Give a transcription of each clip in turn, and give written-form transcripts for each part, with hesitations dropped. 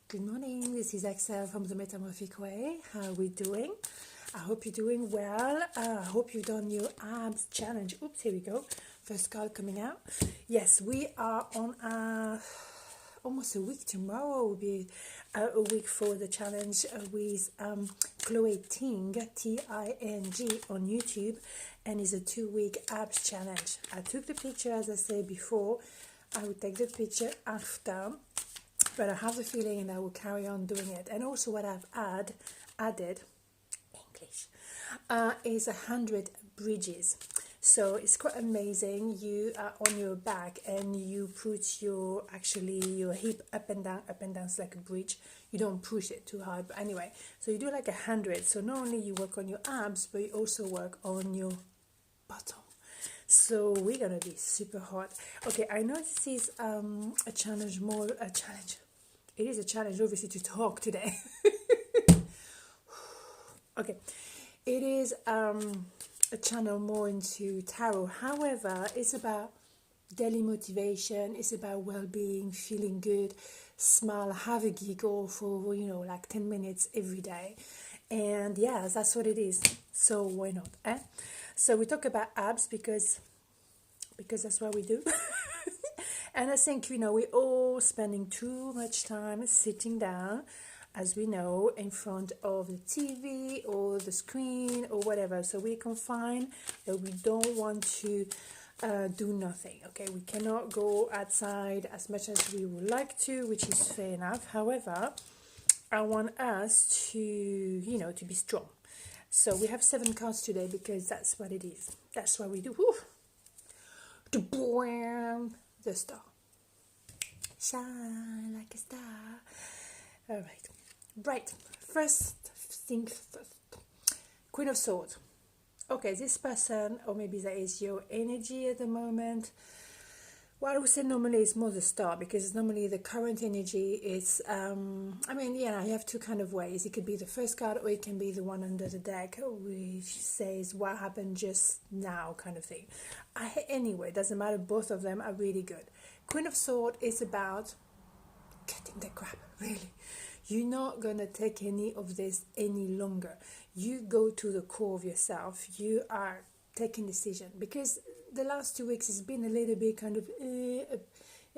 Good morning, this is Axelle from the Metamorphic Way. How are we doing? I hope you're doing well. I hope you've done your abs challenge. Oops, here we go. First card coming out. Yes, we are on almost a week. Tomorrow will be a week for the challenge with Chloe Ting, Ting, on YouTube, and it's a 2-week abs challenge. I took the picture, as I said before. I will take the picture after, but I have the feeling and I will carry on doing it. And also what I've added English is 100 bridges. So it's quite amazing. You are on your back and you put your hip up and down. It's like a bridge. You don't push it too hard, but anyway, so you do like 100. So not only you work on your abs, but you also work on your bottom. So we're gonna be super hot. Okay, I know this is a challenge. It is a challenge, obviously, to talk today. Okay, it is a channel more into tarot. However, it's about daily motivation. It's about well-being, feeling good, smile, have a giggle for like 10 minutes every day. And yeah, that's what it is. So why not? So we talk about abs because that's what we do. And I think, we're all spending too much time sitting down, as we know, in front of the TV or the screen or whatever. So we're confined, but we don't want to do nothing. Okay, we cannot go outside as much as we would like to, which is fair enough. However, I want us to, to be strong. So we have 7 cards today because that's what it is. That's what we do. Whew. The star. Shine like a star. All right. Right. First thing first. Queen of Swords. Okay, this person, or maybe that is your energy at the moment. Well, I would say normally it's more the star, because normally the current energy is, you have 2 kind of ways. It could be the first card, or it can be the one under the deck, which says what happened just now kind of thing. Anyway, doesn't matter, both of them are really good. Queen of Swords is about cutting the crap, really. You're not going to take any of this any longer. You go to the core of yourself. You are taking decision, because the last 2 weeks has been a little bit kind of a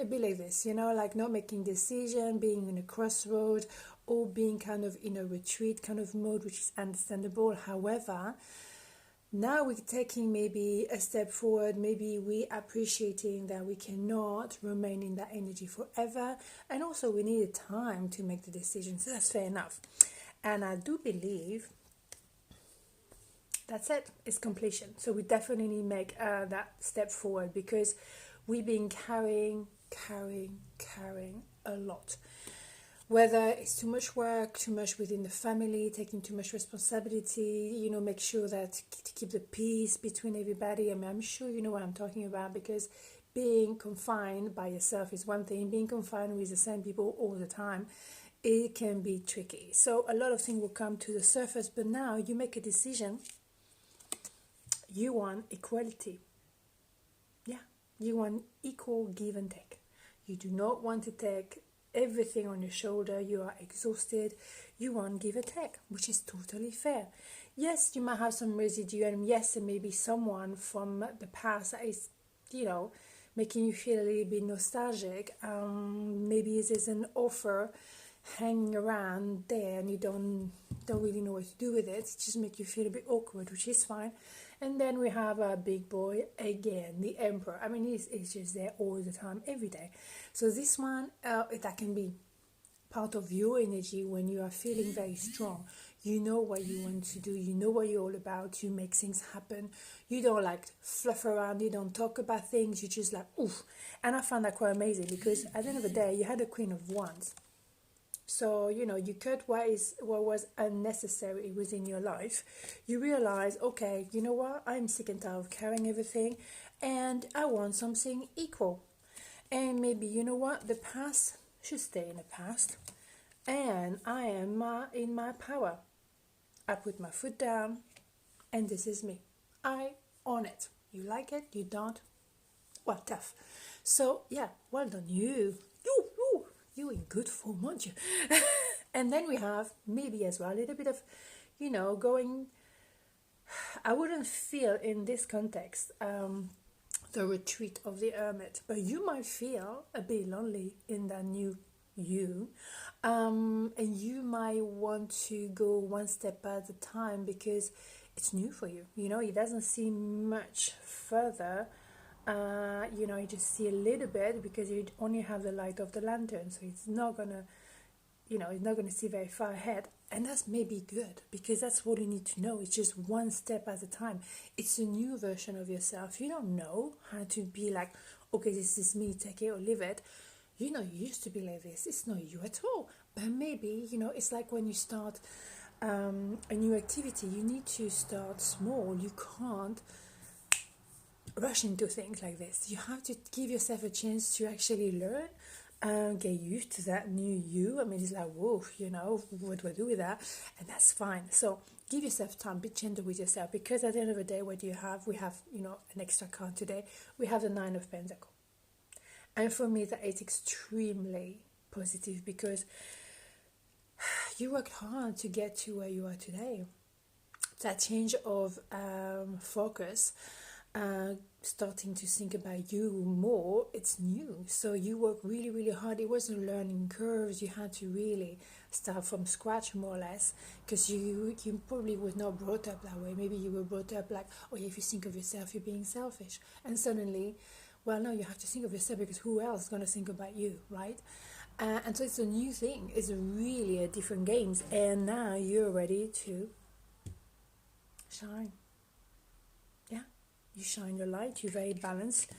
bit like this, like not making decision, being in a crossroad, or being kind of in a retreat kind of mode, which is understandable. However, now we're taking maybe a step forward. Maybe we appreciating that we cannot remain in that energy forever, and also we need time to make the decision. So that's fair enough. And I do believe that's it. It's completion. So we definitely make that step forward, because we've been carrying a lot. Whether it's too much work, too much within the family, taking too much responsibility, make sure that to keep the peace between everybody. I'm sure you know what I'm talking about, because being confined by yourself is one thing. Being confined with the same people all the time, it can be tricky. So a lot of things will come to the surface, but now you make a decision. You want equality. Yeah, you want equal give and take. You do not want to take everything on your shoulder. You are exhausted. You want give and take, which is totally fair. Yes, you might have some residue, and yes, there may be someone from the past that is, making you feel a little bit nostalgic. Maybe there's an offer hanging around there, and you don't really know what to do with it. It just makes you feel a bit awkward, which is fine. And then we have a big boy again, the Emperor. He's just there all the time, every day. So this one, that can be part of your energy when you are feeling very strong. You know what you want to do. You know what you're all about. You make things happen. You don't fluff around. You don't talk about things. You just oof. And I found that quite amazing, because at the end of the day, you had a Queen of Wands. So, you cut what was unnecessary within your life. You realize, okay, you know what? I'm sick and tired of carrying everything, and I want something equal. And maybe, you know what? The past should stay in the past, and I am in my power. I put my foot down, and this is me. I own it. You like it? You don't? Well, tough. So, yeah, well done, you. you're in good form, aren't you? And then we have maybe as well a little bit of, going. I wouldn't feel in this context the retreat of the hermit, but you might feel a bit lonely in that new you, and you might want to go one step at a time because it's new for you. It doesn't see much further. You just see a little bit because you only have the light of the lantern, so it's not gonna it's not going to see very far ahead. And that's maybe good because that's what you need to know. It's just one step at a time. It's a new version of yourself. You don't know how to be like, okay, this is me, take it or leave it. You used to be like this. It's not you at all. But maybe, it's like when you start a new activity, you need to start small. You can't rush into things like this. You have to give yourself a chance to actually learn. Get used to that new you. I mean, it's like, whoa, what do I do with that? And that's fine. So give yourself time, be gentle with yourself, because at the end of the day, what do you have? We have, an extra card today. We have the Nine of Pentacles. And for me, that is extremely positive because you worked hard to get to where you are today. That change of focus, starting to think about you more, it's new. So you work really, really hard. It wasn't learning curves. You had to really start from scratch, more or less, because you probably was not brought up that way. Maybe you were brought up like, oh, if you think of yourself, you're being selfish. And suddenly, well, no, you have to think of yourself because who else is going to think about you, right? And so it's a new thing. It's really a different games. And now you're ready to shine. Yeah. You shine your light, you're very balanced,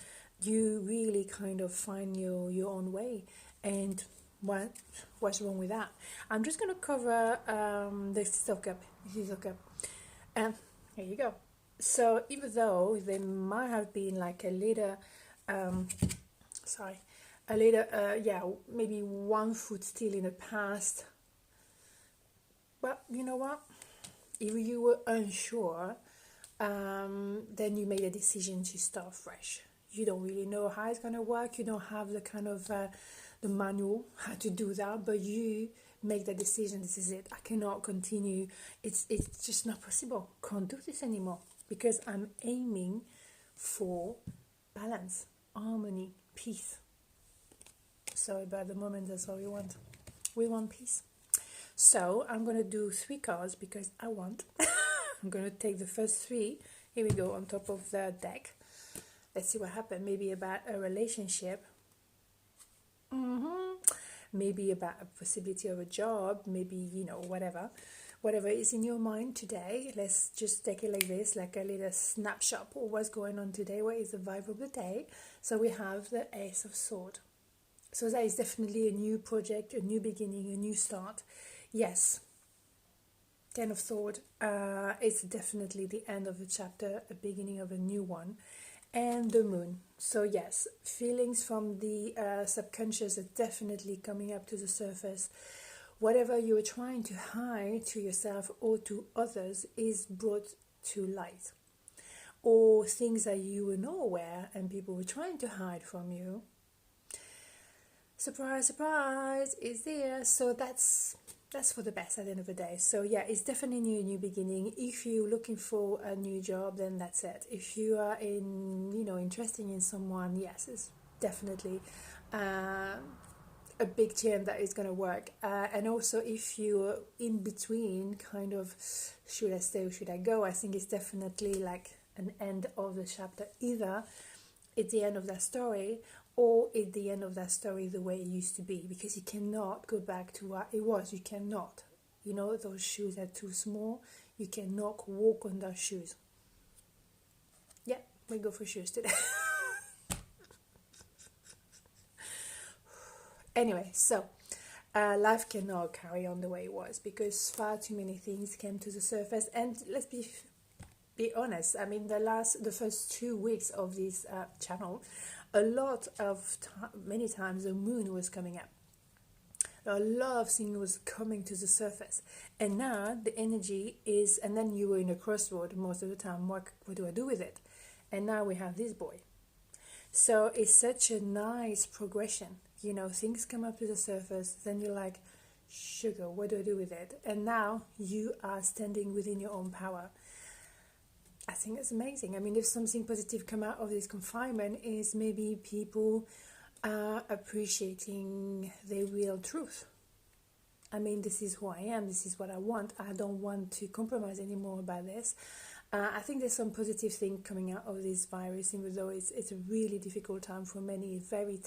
you really kind of find your own way. And what's wrong with that? I'm just going to cover the Six of Cups. And here you go. So even though there might have been like a little, maybe one foot still in the past. Well, you know what? If you were unsure, then you made a decision to start fresh. You don't really know how it's going to work. You don't have the kind of the manual how to do that, but you make the decision. This is it. I cannot continue. It's just not possible. Can't do this anymore because I'm aiming for balance, harmony, peace. Sorry about the moment. That's all we want. We want peace. So I'm going to do 3 cards because I want. I'm going to take the first 3. Here we go on top of the deck. Let's see what happens. Maybe about a relationship. Maybe about a possibility of a job. Maybe, whatever. Whatever is in your mind today. Let's just take it like this, like a little snapshot of what's going on today. What is the vibe of the day? So we have the Ace of Swords. So that is definitely a new project, a new beginning, a new start. Yes. 10 of Swords, it's definitely the end of the chapter, a beginning of a new one. And the Moon. So yes, feelings from the subconscious are definitely coming up to the surface. Whatever you were trying to hide to yourself or to others is brought to light. Or things that you were not aware and people were trying to hide from you. Surprise, surprise, is there. So that's for the best at the end of the day. So yeah, it's definitely a new beginning. If you're looking for a new job, then that's it. If you are interested in someone, yes, it's definitely a big change that is going to work. And also if you're in between, kind of, should I stay or should I go? I think it's definitely like an end of the chapter. Either it's the end of that story, or at the end of that story the way it used to be, because you cannot go back to what it was. You cannot. Those shoes are too small. You cannot walk on those shoes. Yeah, we go for shoes today. Anyway, so life cannot carry on the way it was because far too many things came to the surface. And let's be honest. I mean, the first 2 weeks of this channel, many times the moon was coming up. A lot of things was coming to the surface. And now the energy is, and then you were in a crossroad most of the time. What do I do with it? And now we have this boy. So it's such a nice progression. you know, things come up to the surface, then you're like, sugar, what do I do with it? And now you are standing within your own power. I think it's amazing. I mean, if something positive come out of this confinement is maybe people are appreciating their real truth. I mean, this is who I am, this is what I want. I don't want to compromise anymore about this. I think there's some positive thing coming out of this virus, even though it's a really difficult time for many, very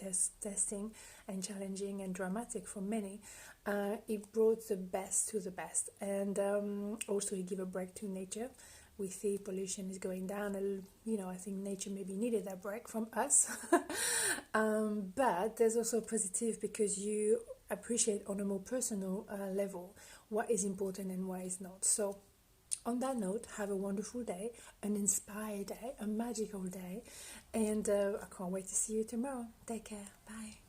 testing and challenging and dramatic for many. It brought the best to the best, and also it gave a break to nature. We see pollution is going down, and you know, I think nature maybe needed that break from us. But there's also positive because you appreciate on a more personal level what is important and what is not. So on that note, have a wonderful day, an inspired day, a magical day, and I can't wait to see you tomorrow. Take care. Bye.